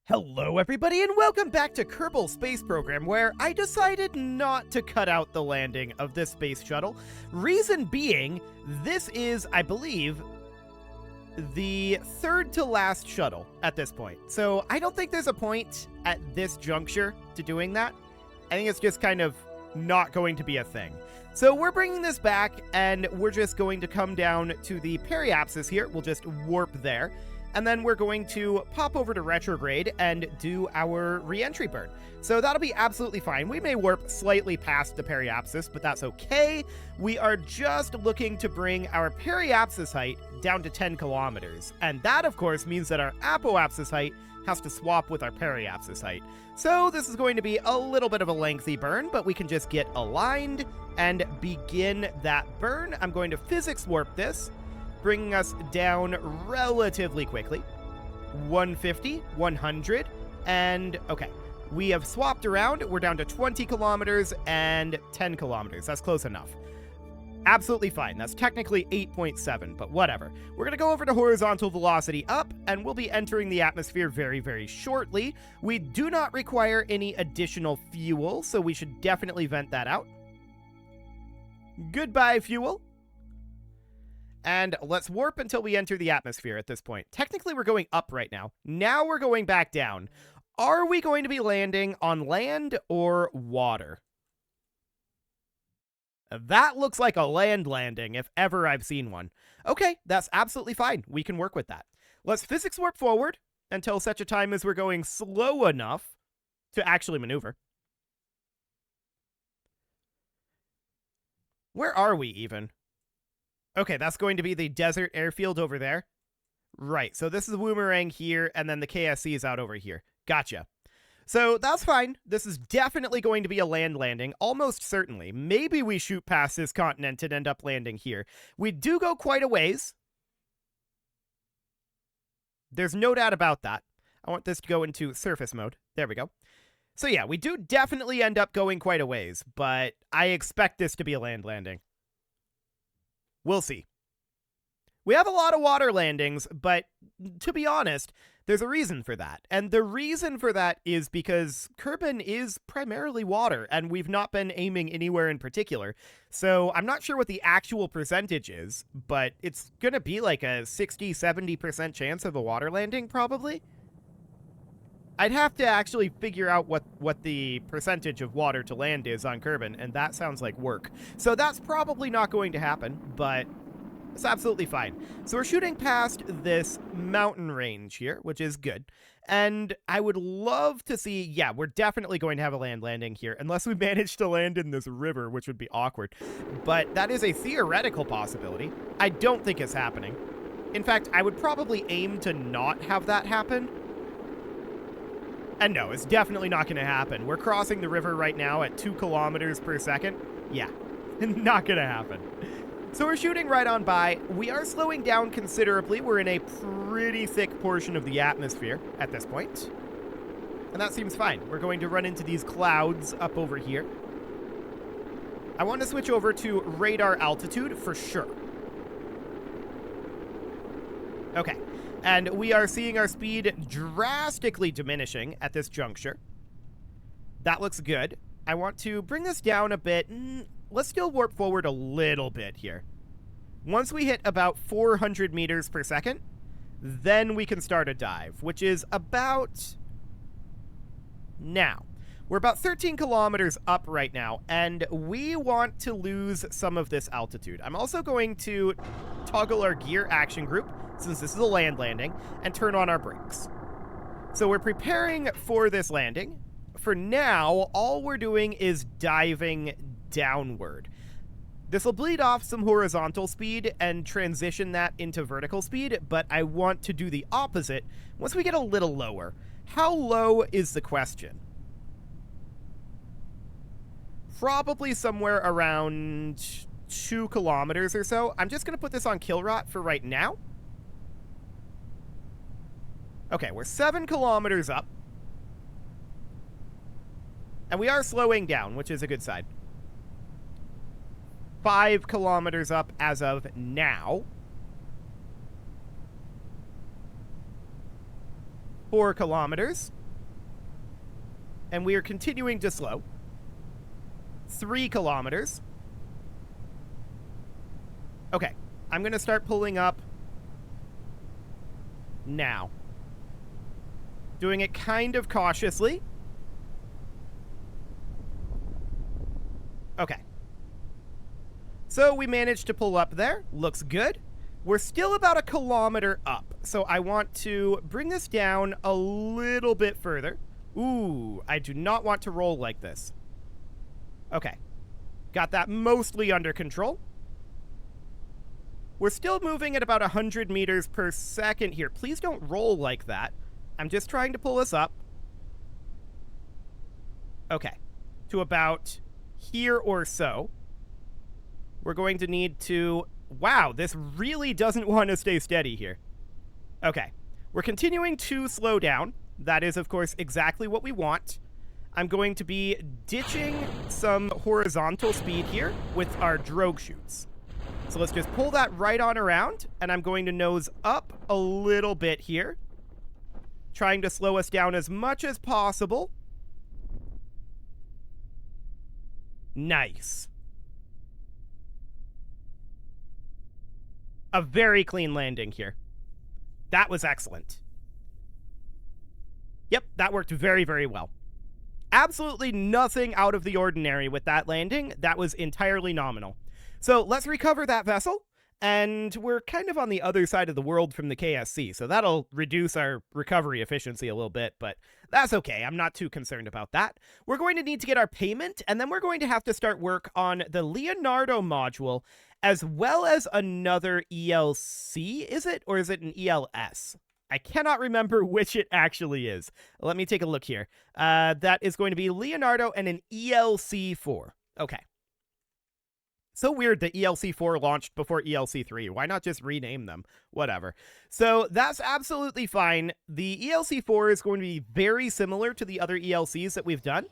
Hello everybody and welcome back to Kerbal Space Program, where I decided not to cut out the landing of this space shuttle. Reason being, this is, I believe, the third to last shuttle at this point. So I don't think there's a point at this juncture to doing that. I think it's just kind of not going to be a thing. So we're bringing this back and we're just going to come down to the periapsis here. We'll just warp there. And then we're going to pop over to retrograde and do our re-entry burn. So that'll be absolutely fine. We may warp slightly past the periapsis, but that's okay. We are just looking to bring our periapsis height down to 10 kilometers. And that, of course, means that our apoapsis height has to swap with our periapsis height. So this is going to be a little bit of a lengthy burn, but we can just get aligned and begin that burn. I'm going to physics warp this, bringing us down relatively quickly. 150, 100, and okay. We have swapped around. We're down to 20 kilometers and 10 kilometers. That's close enough. Absolutely fine. That's technically 8.7, but whatever. We're going to go over to horizontal velocity up, and we'll be entering the atmosphere very, very shortly. We do not require any additional fuel, so we should definitely vent that out. Goodbye, fuel. And let's warp until we enter the atmosphere at this point. Technically, we're going up right now. Now we're going back down. Are we going to be landing on land or water? That looks like a land landing, if ever I've seen one. Okay, that's absolutely fine. We can work with that. Let's physics warp forward until such a time as we're going slow enough to actually maneuver. Where are we even? Okay, that's going to be the desert airfield over there. Right, so this is the Woomerang here, and then the KSC is out over here. Gotcha. So that's fine. This is definitely going to be a land landing, almost certainly. Maybe we shoot past this continent and end up landing here. We do go quite a ways. There's no doubt about that. I want this to go into surface mode. There we go. So yeah, we do definitely end up going quite a ways, but I expect this to be a land landing. We'll see. We have a lot of water landings, but to be honest, there's a reason for that. And the reason for that is because Kerbal is primarily water, and we've not been aiming anywhere in particular. So I'm not sure what the actual percentage is, but it's going to be like a 60-70% chance of a water landing, probably. I'd have to actually figure out what the percentage of water to land is on Kerbal, and that sounds like work. So that's probably not going to happen, but it's absolutely fine. So we're shooting past this mountain range here, which is good. And I would love to see, yeah, we're definitely going to have a land landing here, unless we manage to land in this river, which would be awkward. But that is a theoretical possibility. I don't think it's happening. In fact, I would probably aim to not have that happen. And no, it's definitely not going to happen. We're crossing the river right now at 2 kilometers per second. Yeah, not going to happen. So we're shooting right on by. We are slowing down considerably. We're in a pretty thick portion of the atmosphere at this point. And that seems fine. We're going to run into these clouds up over here. I want to switch over to radar altitude for sure. Okay. And we are seeing our speed drastically diminishing at this juncture. That looks good. I want to bring this down a bit. Let's still warp forward a little bit here. Once we hit about 400 meters per second, then we can start a dive, which is about now. We're about 13 kilometers up right now, and we want to lose some of this altitude. I'm also going to toggle our gear action group, since this is a land landing, and turn on our brakes. So we're preparing for this landing. For now, all we're doing is diving downward. This will bleed off some horizontal speed and transition that into vertical speed, but I want to do the opposite once we get a little lower. How low is the question? Probably somewhere around 2 kilometers or so. I'm just going to put this on kill rot for right now. Okay, we're 7 kilometers up. And we are slowing down, which is a good sign. 5 kilometers up as of now. 4 kilometers. And we are continuing to slow. 3 kilometers. Okay, I'm going to start pulling up now. Doing it kind of cautiously. Okay. So we managed to pull up there. Looks good. We're still about 1 kilometer up. So I want to bring this down a little bit further. Ooh, I do not want to roll like this. Okay. Got that mostly under control. We're still moving at about 100 meters per second here. Please don't roll like that. I'm just trying to pull us up. Okay. To about here or so. We're going to need to... Wow, this really doesn't want to stay steady here. Okay. We're continuing to slow down. That is, of course, exactly what we want. I'm going to be ditching some horizontal speed here with our drogue chutes. So let's just pull that right on around, and I'm going to nose up a little bit here, trying to slow us down as much as possible. Nice. A very clean landing here. That was excellent. Yep, that worked very, very well. Absolutely nothing out of the ordinary with that landing. That was entirely nominal. So let's recover that vessel, and we're kind of on the other side of the world from the KSC, so that'll reduce our recovery efficiency a little bit, but that's okay. I'm not too concerned about that. We're going to need to get our payment, and then we're going to have to start work on the Leonardo module, as well as another ELC, is it? Or is it an ELS? I cannot remember which it actually is. Let me take a look here. That is going to be Leonardo and an ELC4. Okay. So weird that ELC4 launched before ELC3. Why not just rename them? Whatever. So that's absolutely fine. The ELC4 is going to be very similar to the other ELCs that we've done.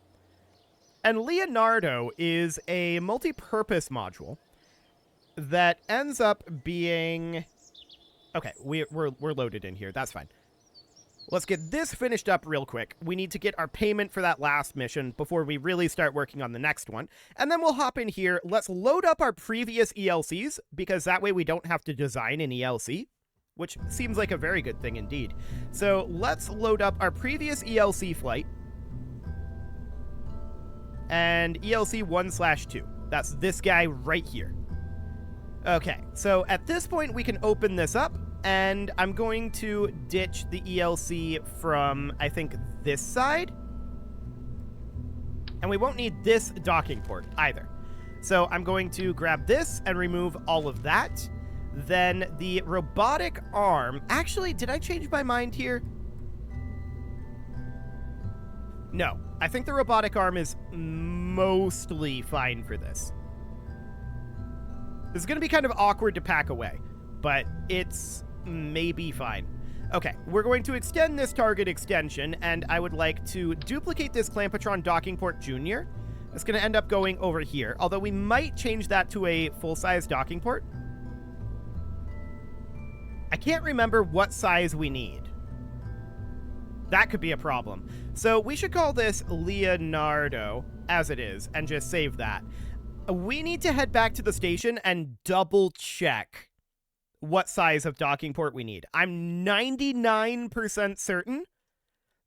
And Leonardo is a multi-purpose module that ends up being... Okay, we're loaded in here. That's fine. Let's get this finished up real quick. We need to get our payment for that last mission before we really start working on the next one. And then we'll hop in here. Let's load up our previous ELCs, because that way we don't have to design an ELC, which seems like a very good thing indeed. So let's load up our previous ELC flight. And ELC 1/2. That's this guy right here. Okay, so at this point we can open this up. And I'm going to ditch the ELC from, I think, this side. And we won't need this docking port either. So I'm going to grab this and remove all of that. Then the robotic arm... Actually, did I change my mind here? No. I think the robotic arm is mostly fine for this. This is going to be kind of awkward to pack away, but it's... maybe fine. Okay, we're going to extend this target extension, and I would like to duplicate this Clampatron docking port junior. It's going to end up going over here, although we might change that to a full-size docking port. I can't remember what size we need. That could be a problem. So we should call this Leonardo as it is, and just save that. We need to head back to the station and double-check what size of docking port we need. I'm 99% certain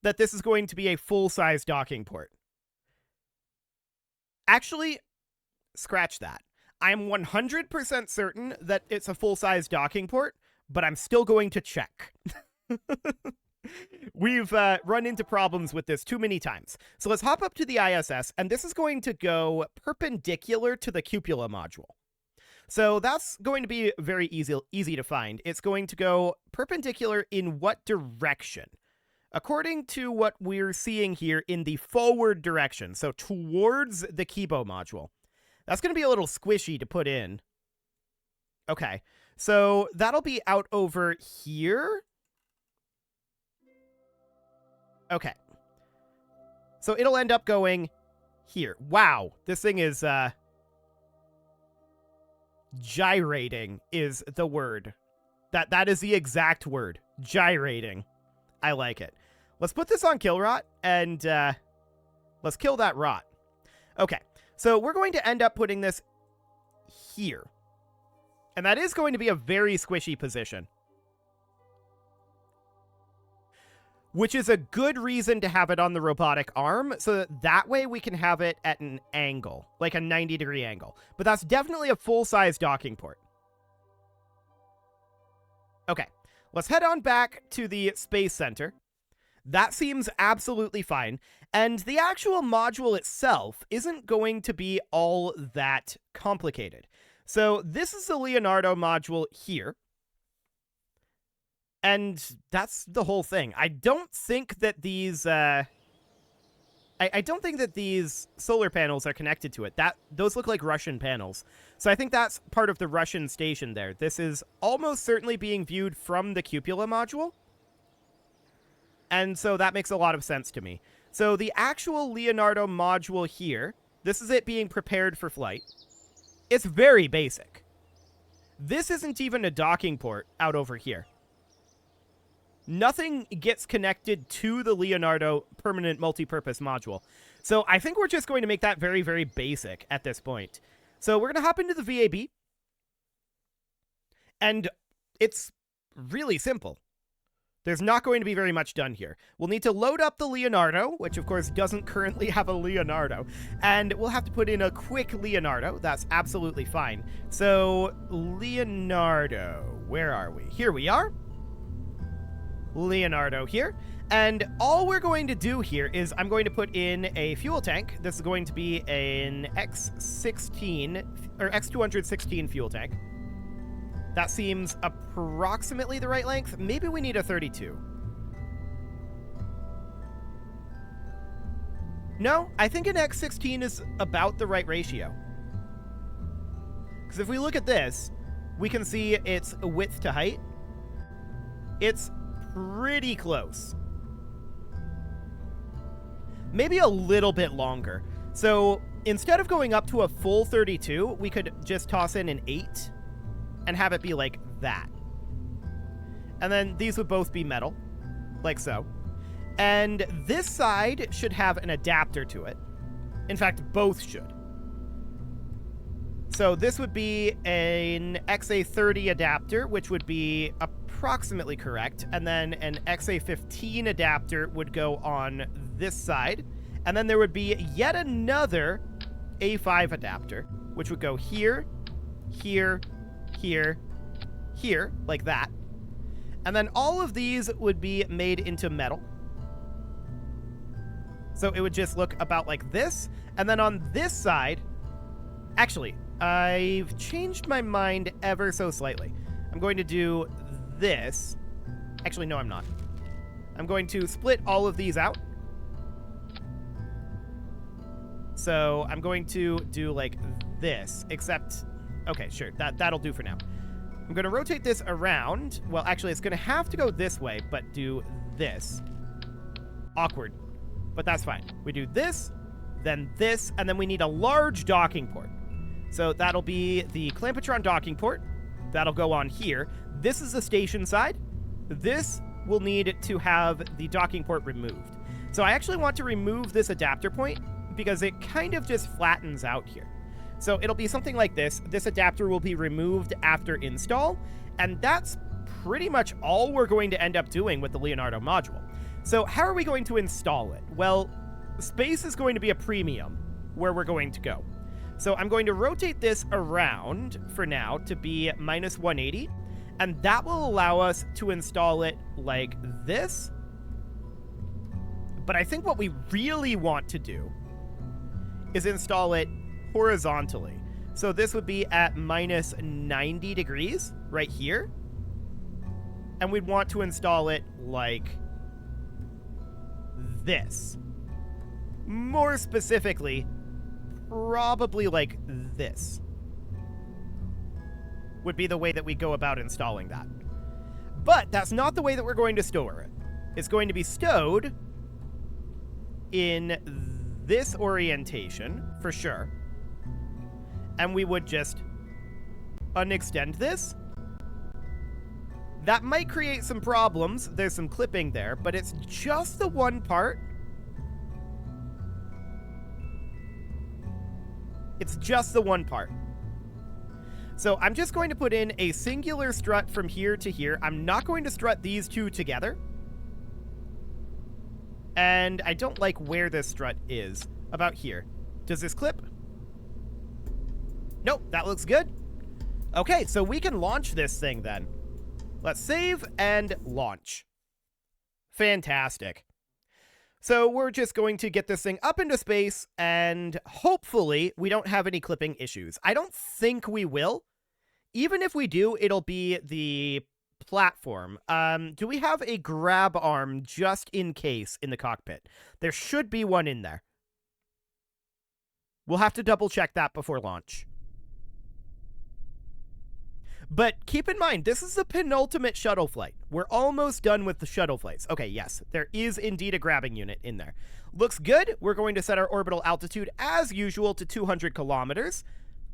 that this is going to be a full-size docking port. Actually, scratch that. I'm 100% certain that it's a full-size docking port, but I'm still going to check. We've run into problems with this too many times. So let's hop up to the ISS, and this is going to go perpendicular to the cupola module. So that's going to be very easy to find. It's going to go perpendicular in what direction? According to what we're seeing here, in the forward direction, so towards the Kibo module. That's going to be a little squishy to put in. Okay, so that'll be out over here. Okay. So it'll end up going here. Wow, this thing is... gyrating is the word. That is the exact word. Gyrating. I like it. Let's put this on kill rot, and let's kill that rot. Okay, so we're going to end up putting this here. And that is going to be a very squishy position. Which is a good reason to have it on the robotic arm, so that way we can have it at an angle, like a 90-degree angle. But that's definitely a full-size docking port. Okay, let's head on back to the Space Center. That seems absolutely fine, and the actual module itself isn't going to be all that complicated. So this is the Leonardo module here. And that's the whole thing. I don't think that these I don't think that these solar panels are connected to it. Those look like Russian panels. So I think that's part of the Russian station there. This is almost certainly being viewed from the cupola module. And so that makes a lot of sense to me. So the actual Leonardo module here, this is it being prepared for flight. It's very basic. This isn't even a docking port out over here. Nothing gets connected to the Leonardo permanent multi-purpose module. So I think we're just going to make that very, very basic at this point. So we're going to hop into the VAB. And it's really simple. There's not going to be very much done here. We'll need to load up the Leonardo, which of course doesn't currently have a Leonardo. And we'll have to put in a quick Leonardo. That's absolutely fine. So Leonardo, where are we? Here we are. Leonardo here. And all we're going to do here is I'm going to put in a fuel tank. This is going to be an X16 or X216 fuel tank. That seems approximately the right length. Maybe we need a 32. No, I think an X16 is about the right ratio. Because if we look at this, we can see its width to height. It's pretty close. Maybe a little bit longer. So instead of going up to a full 32, we could just toss in an 8 and have it be like that. And then these would both be metal, like so. And this side should have an adapter to it. In fact, both should. So this would be an XA30 adapter, which would be approximately correct. And then an XA15 adapter would go on this side. And then there would be yet another A5 adapter, which would go here, here, here, here, like that. And then all of these would be made into metal. So it would just look about like this. And then on this side, actually, I've changed my mind ever so slightly. I'm going to do this. Actually, no, I'm not. I'm going to split all of these out. So I'm going to do like this, except, okay, sure, that'll do for now. I'm going to rotate this around. Well, actually, it's going to have to go this way, but do this. Awkward, but that's fine. We do this, and then we need a large docking port. So that'll be the Clampetron docking port. That'll go on here. This is the station side. This will need to have the docking port removed. So I actually want to remove this adapter point because it kind of just flattens out here. So it'll be something like this. This adapter will be removed after install, and that's pretty much all we're going to end up doing with the Leonardo module. So how are we going to install it? Well, space is going to be a premium where we're going to go. So I'm going to rotate this around for now to be minus 180, and that will allow us to install it like this. But I think what we really want to do is install it horizontally. So this would be at minus 90 degrees right here. And we'd want to install it like this. More specifically, probably like this would be the way that we go about installing that. But that's not the way that we're going to store it. It's going to be stowed in this orientation for sure. And we would just unextend this. That might create some problems. There's some clipping there, but it's just the one part. It's just the one part. So I'm just going to put in a singular strut from here to here. I'm not going to strut these two together. And I don't like where this strut is. About here. Does this clip? Nope, that looks good. Okay, so we can launch this thing then. Let's save and launch. Fantastic. So we're just going to get this thing up into space, and hopefully we don't have any clipping issues. I don't think we will. Even if we do, it'll be the platform. Do we have a grab arm just in case in the cockpit? There should be one in there. We'll have to double check that before launch. But keep in mind, this is the penultimate shuttle flight. We're almost done with the shuttle flights. Okay, yes, there is indeed a grabbing unit in there. Looks good. We're going to set our orbital altitude, as usual, to 200 kilometers.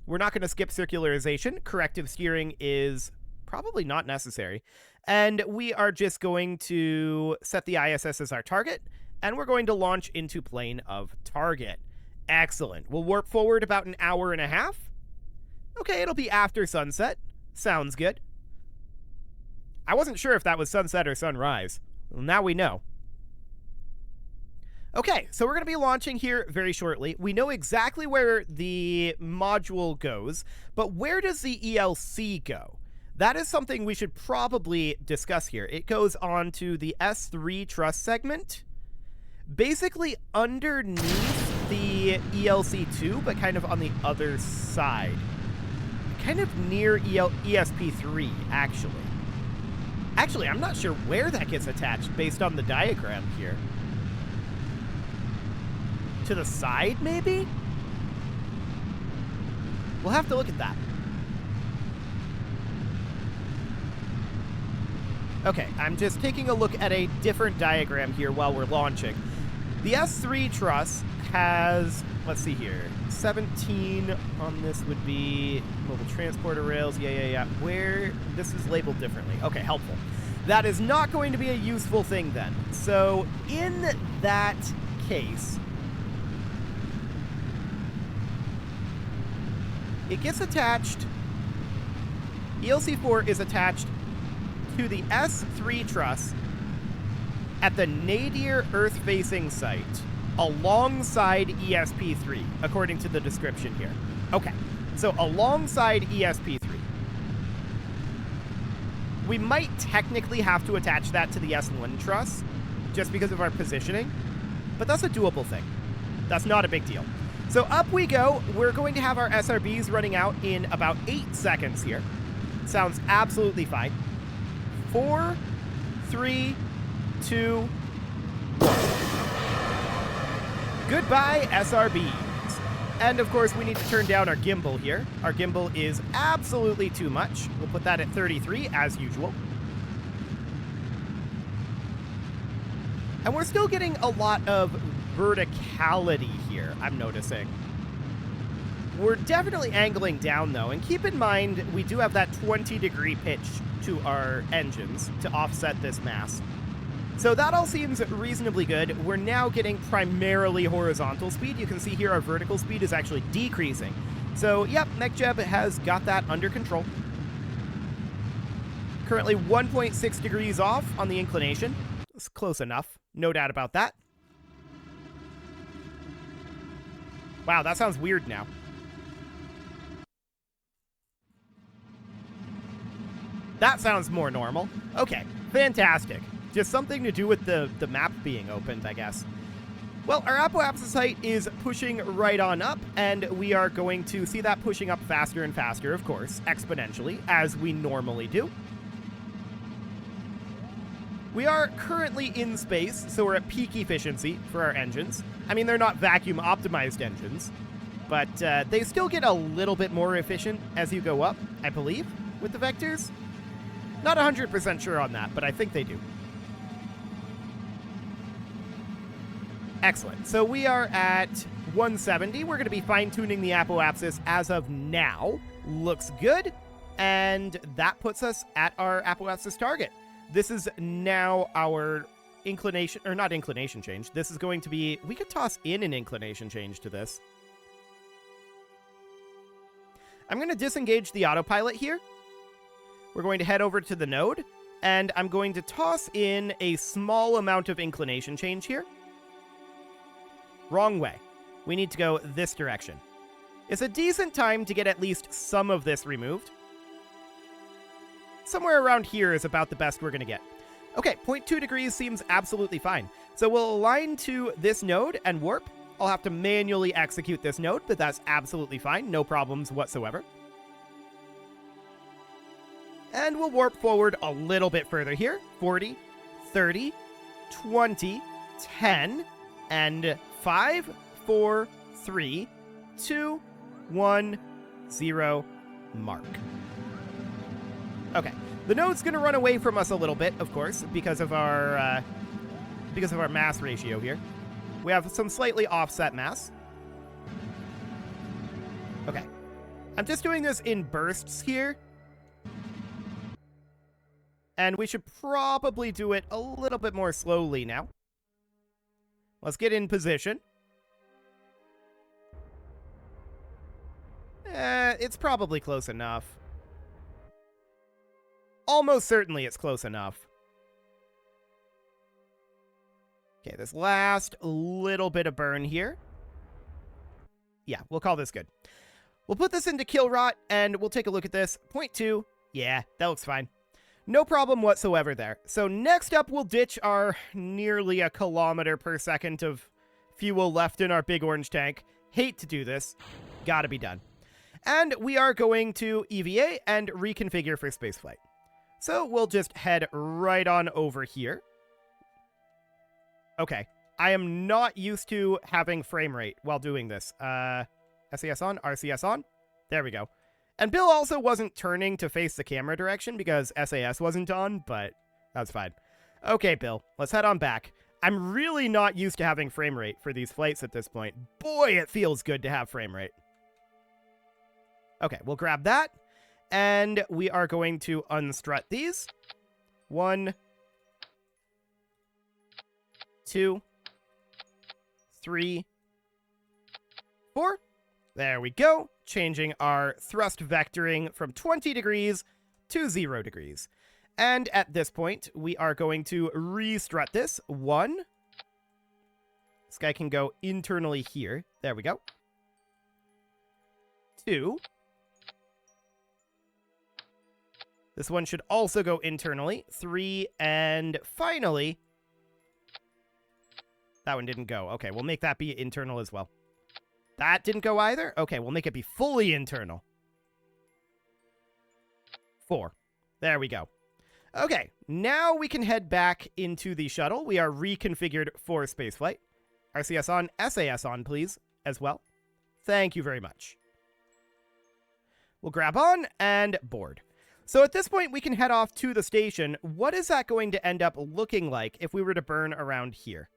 We're not going to skip circularization. Corrective steering is probably not necessary. And we are just going to set the ISS as our target, and we're going to launch into plane of target. Excellent. We'll warp forward about an hour and a half. Okay, it'll be after sunset. Sounds good. I wasn't sure if that was sunset or sunrise. Well, now we know. Okay, so we're going to be launching here very shortly. We know exactly where the module goes, but where does the ELC go? That is something we should probably discuss here. It goes on to the S3 truss segment, basically underneath the ELC2, but kind of on the other side. Kind of near ESP3, actually. Actually, I'm not sure where that gets attached based on the diagram here. To the side, maybe? We'll have to look at that. Okay, I'm just taking a look at a different diagram here while we're launching. The S3 truss has, let's see here, 17 on this would be mobile transporter rails. Yeah. Where, this is labeled differently. Okay, helpful. That is not going to be a useful thing then. So in that case, it gets attached, ELC4 is attached to the S3 truss at the nadir Earth-facing site alongside ESP3, according to the description here. Okay, so alongside ESP3. We might technically have to attach that to the S1 truss, just because of our positioning, but that's a doable thing. That's not a big deal. So up we go. We're going to have our SRBs running out in about 8 seconds here. Sounds absolutely fine. 4, 3, 2, 1. Goodbye, SRBs. And of course, we need to turn down our gimbal here. Our gimbal is absolutely too much. We'll put that at 33, as usual. And we're still getting a lot of verticality here, I'm noticing. We're definitely angling down, though, and keep in mind, we do have that 20-degree pitch to our engines to offset this mass. So that all seems reasonably good. We're now getting primarily horizontal speed. You can see here our vertical speed is actually decreasing. So, yep, MechJeb has got that under control. Currently 1.6 degrees off on the inclination. It's close enough. No doubt about that. Wow, that sounds weird now. That sounds more normal. Okay, fantastic. Just something to do with the map being opened, I guess. Well, our apoapsis height is pushing right on up, and we are going to see that pushing up faster and faster, of course, exponentially, as we normally do. We are currently in space, so we're at peak efficiency for our engines. I mean, they're not vacuum-optimized engines, but they still get a little bit more efficient as you go up, I believe, with the vectors. Not 100% sure on that, but I think they do. Excellent. So we are at 170. We're going to be fine-tuning the apoapsis as of now. Looks good. And that puts us at our apoapsis target. This is now our inclination, or not inclination change. This is going to be, we could toss in an inclination change to this. I'm going to disengage the autopilot here. We're going to head over to the node, and I'm going to toss in a small amount of inclination change here. Wrong way. We need to go this direction. It's a decent time to get at least some of this removed. Somewhere around here is about the best we're going to get. Okay, 0.2 degrees seems absolutely fine. So we'll align to this node and warp. I'll have to manually execute this node, but that's absolutely fine. No problems whatsoever. And we'll warp forward a little bit further here. 40, 30, 20, 10, and 5, 4, 3, 2, 1, 0, mark. Okay, the node's going to run away from us a little bit, of course, because of our mass ratio here. We have some slightly offset mass. Okay, I'm just doing this in bursts here. And we should probably do it a little bit more slowly now. Let's get in position. It's probably close enough. Almost certainly it's close enough. Okay, this last little bit of burn here. Yeah, we'll call this good. We'll put this into kill rot, and we'll take a look at this. 0.2. Yeah, that looks fine. No problem whatsoever there. So next up, we'll ditch our nearly 1 kilometer per second of fuel left in our big orange tank. Hate to do this. Gotta be done. And we are going to EVA and reconfigure for spaceflight. So we'll just head right on over here. Okay. I am not used to having frame rate while doing this. SAS on, RCS on. There we go. And Bill also wasn't turning to face the camera direction because SAS wasn't on, but that's fine. Okay, Bill, let's head on back. I'm really not used to having frame rate for these flights at this point. Boy, it feels good to have frame rate. Okay, we'll grab that, and we are going to unstrut these. 1, 2, 3, 4. There we go. Changing our thrust vectoring from 20 degrees to 0 degrees. And at this point, we are going to restrut this. 1. This guy can go internally here. There we go. 2. This one should also go internally. 3, and finally, that one didn't go. Okay, we'll make that be internal as well. That didn't go either? Okay, we'll make it be fully internal. 4. There we go. Okay, now we can head back into the shuttle. We are reconfigured for spaceflight. RCS on, SAS on, please, as well. Thank you very much. We'll grab on and board. So at this point, we can head off to the station. What is that going to end up looking like if we were to burn around here?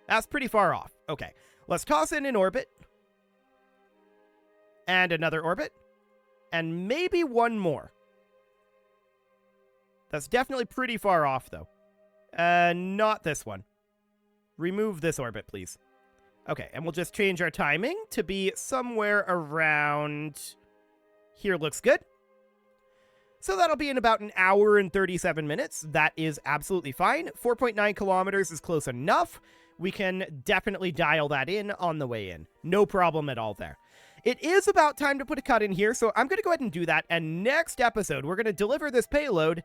That's pretty far off. Okay, let's toss in an orbit. And another orbit. And maybe one more. That's definitely pretty far off, though. Not this one. Remove this orbit, please. Okay, and we'll just change our timing to be somewhere around... Here looks good. So that'll be in about 1 hour and 37 minutes. That is absolutely fine. 4.9 kilometers is close enough. We can definitely dial that in on the way in. No problem at all there. It is about time to put a cut in here, so I'm going to go ahead and do that. And next episode, we're going to deliver this payload,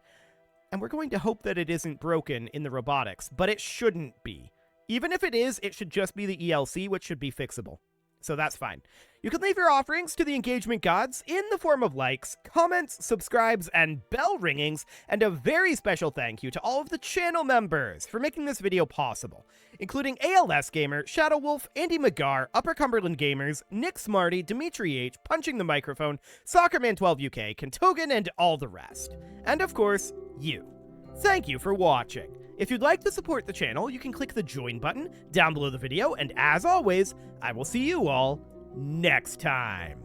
and we're going to hope that it isn't broken in the robotics, but it shouldn't be. Even if it is, it should just be the ELC, which should be fixable. So that's fine. You can leave your offerings to the engagement gods in the form of likes, comments, subscribes, and bell ringings, and a very special thank you to all of the channel members for making this video possible, including ALS Gamer, Shadow Wolf, Andy McGar, Upper Cumberland Gamers, Nick Smarty, Dimitri H, Punching the Microphone, Soccerman12 UK, Kentogan, and all the rest. And of course, you. Thank you for watching. If you'd like to support the channel, you can click the join button down below the video, and as always, I will see you all next time.